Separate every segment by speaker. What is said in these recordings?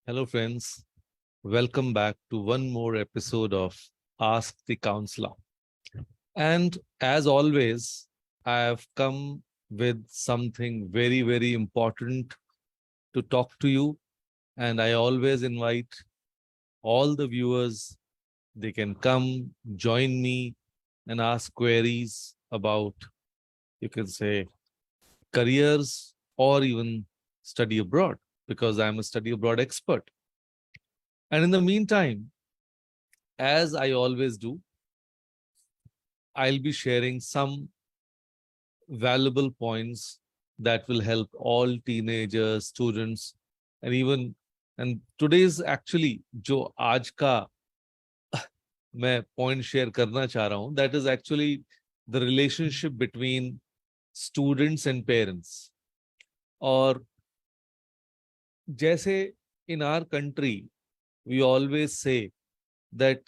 Speaker 1: Hello, friends. Welcome back to one more episode of Ask the Counselor. And as always, I have come with something very, very important to talk to you. And I always invite all the viewers, they can come, join me, and ask queries about, you can say, careers or even study abroad, because I'm a study abroad expert. And in the meantime, as I always do, I'll be sharing some valuable points that will help all teenagers, students, and even and today's actually जो आज का मैं point share करना चाह रहा हूँ, that is actually the relationship between students and parents. और जैसे in our country we always say that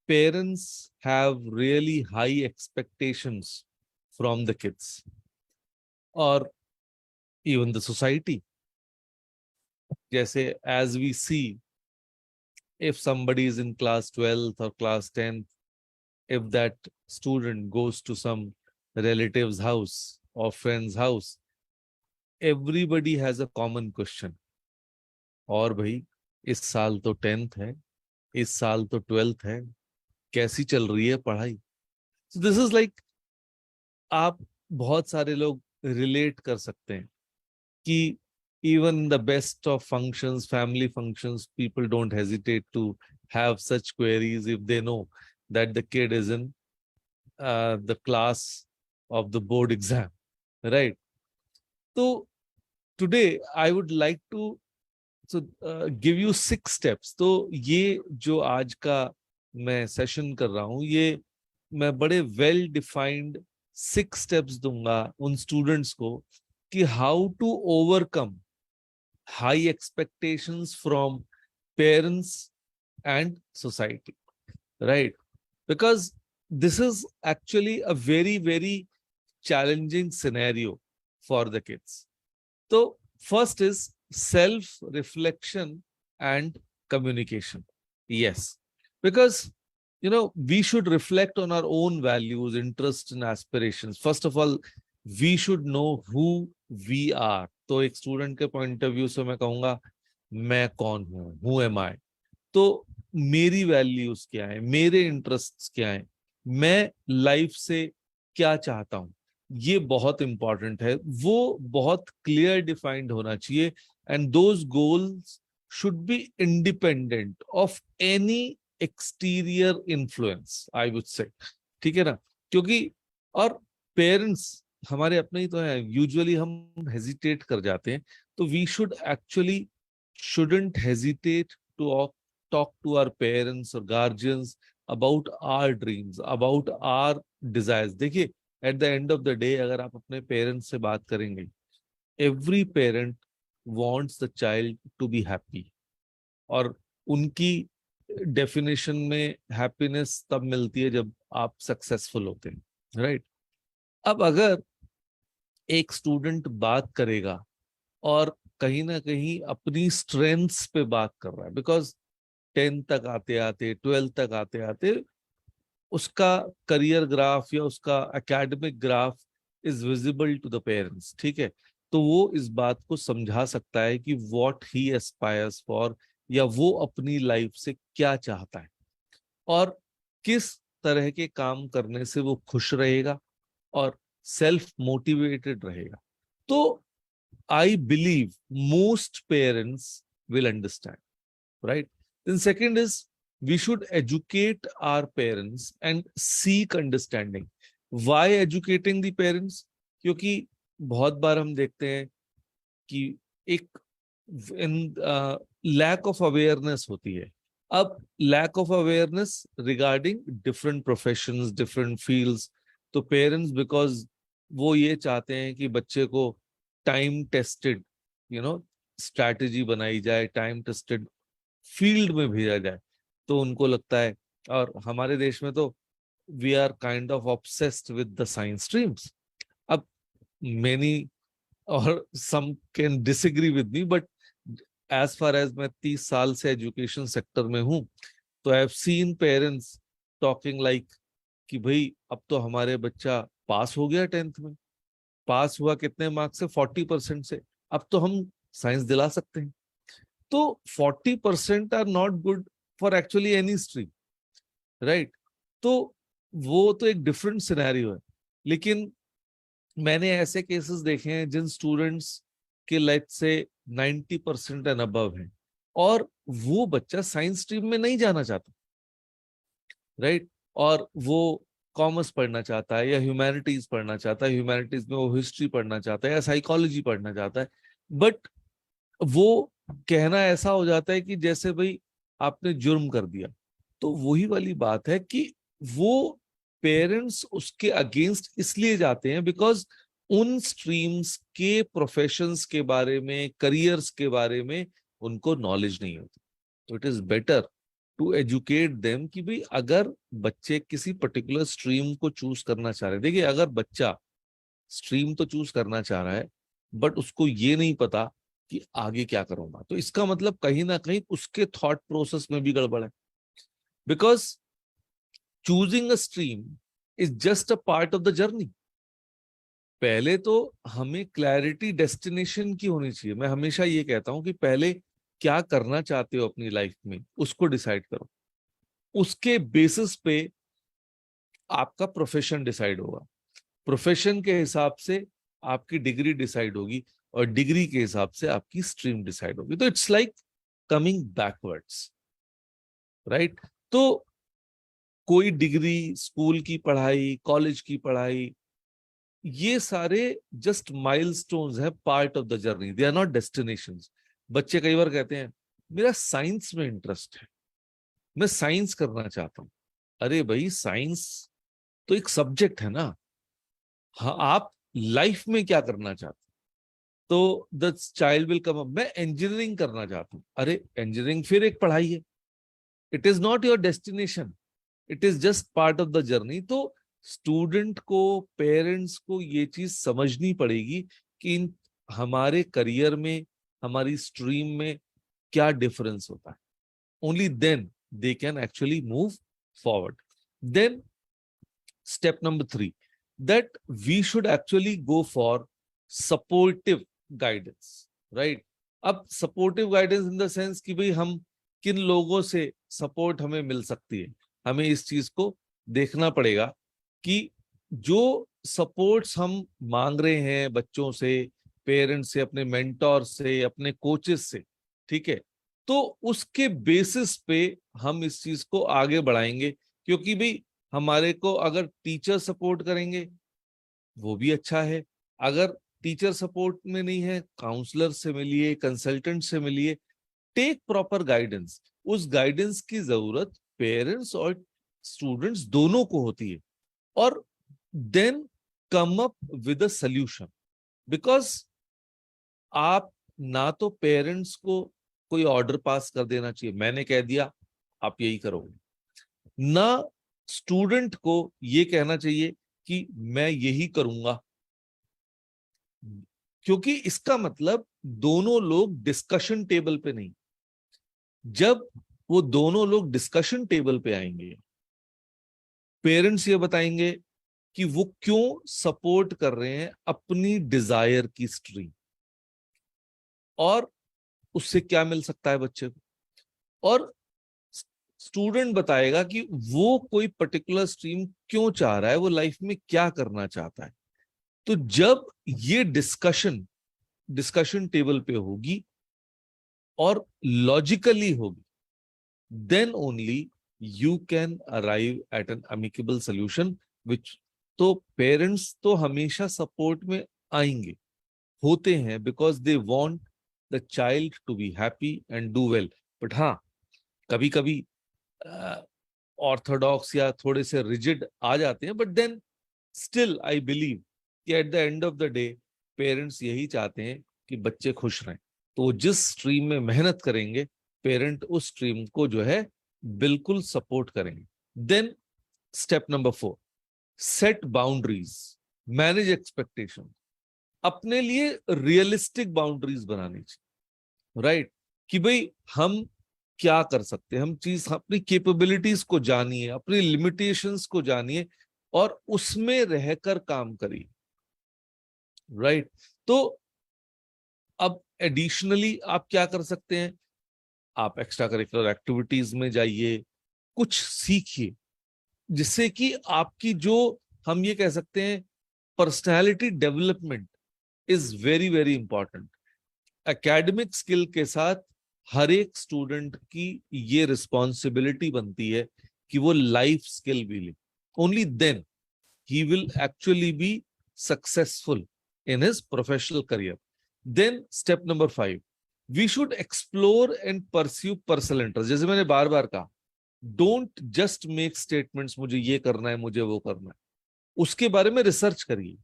Speaker 1: parents have really high expectations from the kids or even the society. Jaise, as we see, if somebody is in class 12th or class 10th, if that student goes to some relative's house or friend's house, everybody has a common question. और भाई, इस साल तो 10th है, इस साल तो 12th है, कैसी चल रही है पढ़ाई? So this is like, आप बहुत सारे लोग relate कर सकते हैं कि even in the best of functions, family functions, people don't hesitate to have such queries if they know that the kid is in the class of the board exam, right? So today I would like to give you 6 steps. तो ये जो आज का मैं session कर रहा हूँ, ये मैं बड़े वेल डिफाइंड 6 स्टेप्स दूंगा उन स्टूडेंट्स को कि how to overcome high expectations from parents and society, right? Because this is actually a very, very challenging scenario for the kids. So, first is self reflection and communication. Yes, because we should reflect on our own values, interests, and aspirations. First of all, we should know who we are. तो एक student के point of view से मैं कहूंगा, मैं कौन हूं, who am आई? तो मेरी वैल्यूज क्या है, मेरे इंटरेस्ट्स क्या है, मैं लाइफ से क्या चाहता हूं, ये बहुत इंपॉर्टेंट है। वो बहुत क्लियर डिफाइंड होना चाहिए। And those goals should be independent of any exterior influence, I would say. ठीक है ना? क्योंकि और पेरेंट्स हमारे अपने ही तो हैं, यूजुअली हम हेजिटेट कर जाते हैं। तो we should actually shouldn't hesitate to talk to our parents or guardians about our dreams, about our desires. देखिए, at the end of the day, अगर आप अपने पेरेंट्स से बात करेंगे, every parent wants the child to be happy. और उनकी definition में हैप्पीनेस तब मिलती है जब आप सक्सेसफुल होते हैं, राइट? अब अगर एक स्टूडेंट बात करेगा और कहीं ना कहीं अपनी स्ट्रेंथ्स पे बात कर रहा है, बिकॉज 10th तक आते आते, 12th तक आते आते उसका करियर ग्राफ या उसका academic graph is visible to the parents. ठीक है? तो वो इस बात को समझा सकता है कि व्हाट ही एस्पायर्स फॉर, या वो अपनी लाइफ से क्या चाहता है और किस तरह के काम करने से वो खुश रहेगा और सेल्फ मोटिवेटेड रहेगा। तो I believe most parents will understand, right? Then second is, we should educate our parents and seek understanding. Why educating the parents? क्योंकि बहुत बार हम देखते हैं कि एक लैक ऑफ अवेयरनेस होती है। अब lack of awareness regarding different professions, different fields. तो पेरेंट्स, बिकॉज वो ये चाहते हैं कि बच्चे को टाइम टेस्टेड स्ट्रैटेजी बनाई जाए, टाइम टेस्टेड फील्ड में भेजा जाए। तो उनको लगता है, और हमारे देश में तो we are kind of obsessed with the science streams. अब मेनी और some can disagree with me, but as far as मैं 30 साल से एजुकेशन सेक्टर में हूं, तो I have seen parents talking like कि भाई अब तो हमारे बच्चा पास हो गया 10th में, पास हुआ कितने मार्क्स से, 40% से, अब तो हम साइंस दिला सकते हैं। तो 40% are not good for actually any stream, right? तो वो तो एक डिफरेंट सिनेरियो है। लेकिन मैंने ऐसे केसेस देखे हैं जिन स्टूडेंट्स के लेट से 90% एंड अबव है, और वो बच्चा साइंस स्ट्रीम में नहीं जाना चाहता, राइट? और वो कॉमर्स पढ़ना चाहता है या ह्यूमैनिटीज पढ़ना चाहता है, ह्यूमैनिटीज में वो हिस्ट्री पढ़ना चाहता है या साइकोलॉजी पढ़ना चाहता है। बट वो कहना ऐसा हो जाता है कि जैसे भाई आपने जुर्म कर दिया। तो वही वाली बात है कि वो पेरेंट्स उसके अगेंस्ट इसलिए जाते हैं बिकॉज उन स्ट्रीम्स के प्रोफेशंस के बारे में, करियर्स के बारे में उनको नॉलेज नहीं होती। तो it is better to educate them कि भाई अगर बच्चे किसी पर्टिकुलर स्ट्रीम को चूज करना चाह रहे हैं, देखिए अगर बच्चा स्ट्रीम तो चूज करना चाह रहा है बट उसको ये नहीं पता कि आगे क्या करूंगा, तो इसका मतलब कहीं ना कहीं उसके थॉट प्रोसेस में भी गड़बड़ है। Because choosing a stream is just a part of the journey. पहले तो हमें क्लैरिटी डेस्टिनेशन की होनी चाहिए। मैं हमेशा ये कहता हूं कि पहले क्या करना चाहते हो अपनी लाइफ में उसको डिसाइड करो, उसके बेसिस पे आपका प्रोफेशन डिसाइड होगा, प्रोफेशन के हिसाब से आपकी डिग्री डिसाइड होगी, और डिग्री के हिसाब से आपकी स्ट्रीम डिसाइड होगी। तो it's like coming backwards, right? तो कोई डिग्री, स्कूल की पढ़ाई, कॉलेज की पढ़ाई, ये सारे जस्ट माइलस्टोन्स है, part of the journey, they are not destinations. बच्चे कई बार कहते हैं मेरा साइंस में इंटरेस्ट है, मैं साइंस करना चाहता हूं। अरे भाई साइंस तो एक सब्जेक्ट है ना। हाँ, आप लाइफ में क्या करना चाहते हैं? तो the child will come up, मैं इंजीनियरिंग करना चाहता हूं। अरे इंजीनियरिंग फिर एक पढ़ाई है, it is not your destination, it is just part of the journey. तो स्टूडेंट को, पेरेंट्स को ये चीज समझनी पड़ेगी कि हमारे करियर में, हमारी स्ट्रीम में क्या डिफरेंस होता है। Only then they can actually move forward. Then step number 3, that we should actually go for supportive guidance, right? अब supportive guidance in the sense कि भाई हम किन लोगों से सपोर्ट हमें मिल सकती है, हमें इस चीज को देखना पड़ेगा कि जो सपोर्ट्स हम मांग रहे हैं बच्चों से, पेरेंट्स से, अपने मेंटोर से, अपने कोचेस से, ठीक है, तो उसके बेसिस पे हम इस चीज को आगे बढ़ाएंगे। क्योंकि भाई हमारे को अगर टीचर सपोर्ट करेंगे वो भी अच्छा है, अगर टीचर सपोर्ट में नहीं है, काउंसलर से मिलिए, कंसल्टेंट से मिलिए, टेक प्रॉपर गाइडेंस। उस गाइडेंस की जरूरत पेरेंट्स और स्टूडेंट्स दोनों को होती है। और then come up with a solution. Because आप ना तो पेरेंट्स को कोई ऑर्डर पास कर देना चाहिए, मैंने कह दिया आप यही करोगे, ना स्टूडेंट को ये कहना चाहिए कि मैं यही करूंगा। क्योंकि इसका मतलब दोनों लोग डिस्कशन टेबल पे नहीं। जब वो दोनों लोग डिस्कशन टेबल पे आएंगे, पेरेंट्स ये बताएंगे कि वो क्यों सपोर्ट कर रहे हैं अपनी डिजायर की स्ट्रीम, और उससे क्या मिल सकता है बच्चे को, और स्टूडेंट बताएगा कि वो कोई पर्टिकुलर स्ट्रीम क्यों चाह रहा है, वो लाइफ में क्या करना चाहता है। तो जब ये डिस्कशन डिस्कशन टेबल पे होगी और लॉजिकली होगी, then only you can arrive at an amicable solution which. तो पेरेंट्स तो हमेशा सपोर्ट में आएंगे, होते हैं, because they want the child to be happy and do well. But हाँ, कभी कभी ऑर्थोडॉक्स या थोड़े से रिजिड आ जाते हैं, but then still I believe कि at the end of the day parents यही चाहते हैं कि बच्चे खुश रहें। तो जिस स्ट्रीम में मेहनत करेंगे, पेरेंट उस स्ट्रीम को जो है बिल्कुल सपोर्ट करेंगे। Then step number 4, set boundaries, manage expectation. अपने लिए रियलिस्टिक बाउंड्रीज बनानी चाहिए, राइट? कि भाई हम क्या कर सकते हैं, हम चीज अपनी कैपेबिलिटीज को जानिए, अपनी लिमिटेशंस को जानिए और उसमें रहकर काम करिए, राइट। तो अब एडिशनली आप क्या कर सकते हैं, आप एक्स्ट्रा करिकुलर एक्टिविटीज में जाइए, कुछ सीखिए, जिससे कि आपकी जो, हम ये कह सकते हैं, personality development is very very important. Academic skill के साथ हर एक स्टूडेंट की ये रिस्पॉन्सिबिलिटी बनती है कि वो लाइफ स्किल भी ले, only then he will actually be successful in his professional career. Then step number 5, we should explore and pursue personal interest. जैसे मैंने बार बार कहा, don't just make statements, मुझे ये करना है, मुझे वो करना है। उसके बारे में रिसर्च करिए,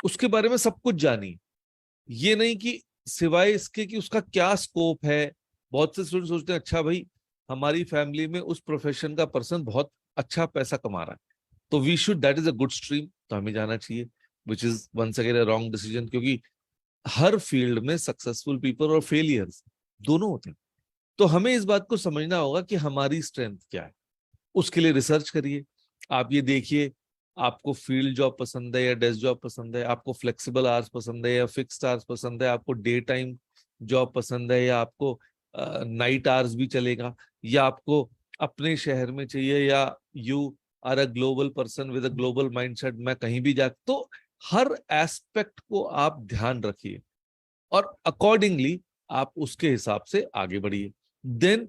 Speaker 1: उसके बारे में सब कुछ जानिए। ये नहीं कि सिवाय इसके कि उसका क्या स्कोप है। बहुत से स्टूडेंट सोचते हैं अच्छा भाई हमारी फैमिली में उस प्रोफेशन का पर्सन बहुत अच्छा पैसा कमा रहा है, तो we should, that is a good stream, तो हमें जाना चाहिए, which is once again a wrong decision, क्योंकि हर फील्ड में सक्सेसफुल पीपल और फेलियर्स दोनों होते हैं। तो हमें इस बात को समझना होगा कि हमारी स्ट्रेंथ क्या है, उसके लिए रिसर्च करिए। आप ये देखिए, आपको फील्ड जॉब पसंद है या डेस्क जॉब पसंद है, आपको फ्लेक्सिबल आवर्स पसंद है या फिक्स्ड आवर्स पसंद है, आपको डे टाइम जॉब पसंद है या आपको नाइट आवर्स भी चलेगा, या आपको अपने शहर में चाहिए, या you are a global person with a global mindset, मैं कहीं भी जा, तो हर एस्पेक्ट को आप ध्यान रखिए और अकॉर्डिंगली आप उसके हिसाब से आगे बढ़िए। Then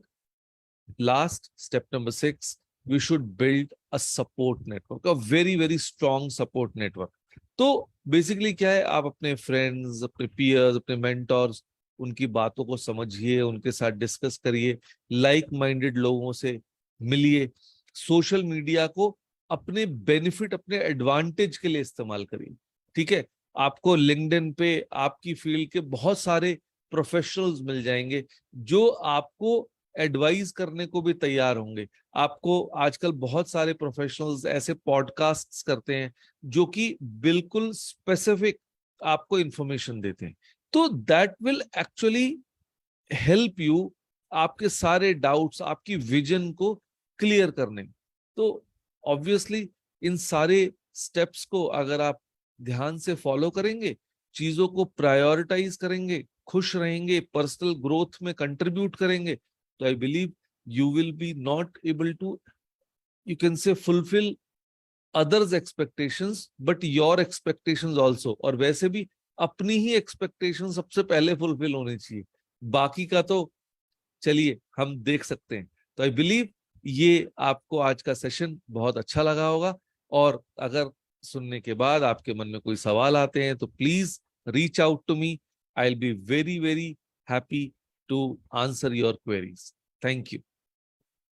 Speaker 1: last step number 6, we should build a support network, a very very strong support network. तो बेसिकली क्या है, आप अपने फ्रेंड्स, अपने पीयर्स, अपने मेंटोर्स, उनकी बातों को समझिए, उनके साथ डिस्कस करिए, लाइक माइंडेड लोगों से मिलिए, सोशल मीडिया को अपने बेनिफिट, अपने एडवांटेज के लिए इस्तेमाल करिए। ठीक है, आपको लिंक्डइन पे आपकी फील्ड के बहुत सारे प्रोफेशनल्स मिल जाएंगे जो आपको एडवाइस करने को भी तैयार होंगे। आपको आजकल बहुत सारे प्रोफेशनल्स ऐसे पॉडकास्ट्स करते हैं जो कि बिल्कुल स्पेसिफिक आपको इंफॉर्मेशन देते हैं, तो that will actually help you आपके सारे डाउट्स, आपकी विजन को क्लियर करने में। तो ऑब्वियसली इन सारे स्टेप्स को अगर आप ध्यान से फॉलो करेंगे, चीजों को प्रायोरिटाइज करेंगे, खुश रहेंगे, पर्सनल ग्रोथ में कंट्रीब्यूट करेंगे, तो I believe you will be not able to, you can say, fulfill others expectations but your expectations also। और वैसे भी अपनी ही एक्सपेक्टेशन सबसे पहले फुलफिल होनी चाहिए, बाकी का तो चलिए हम देख सकते हैं। तो आई बिलीव ये आपको आज का सेशन बहुत अच्छा लगा होगा, और अगर सुनने के बाद आपके मन में कोई सवाल आते हैं तो please reach out to me, I will be very very happy to answer your queries. Thank you.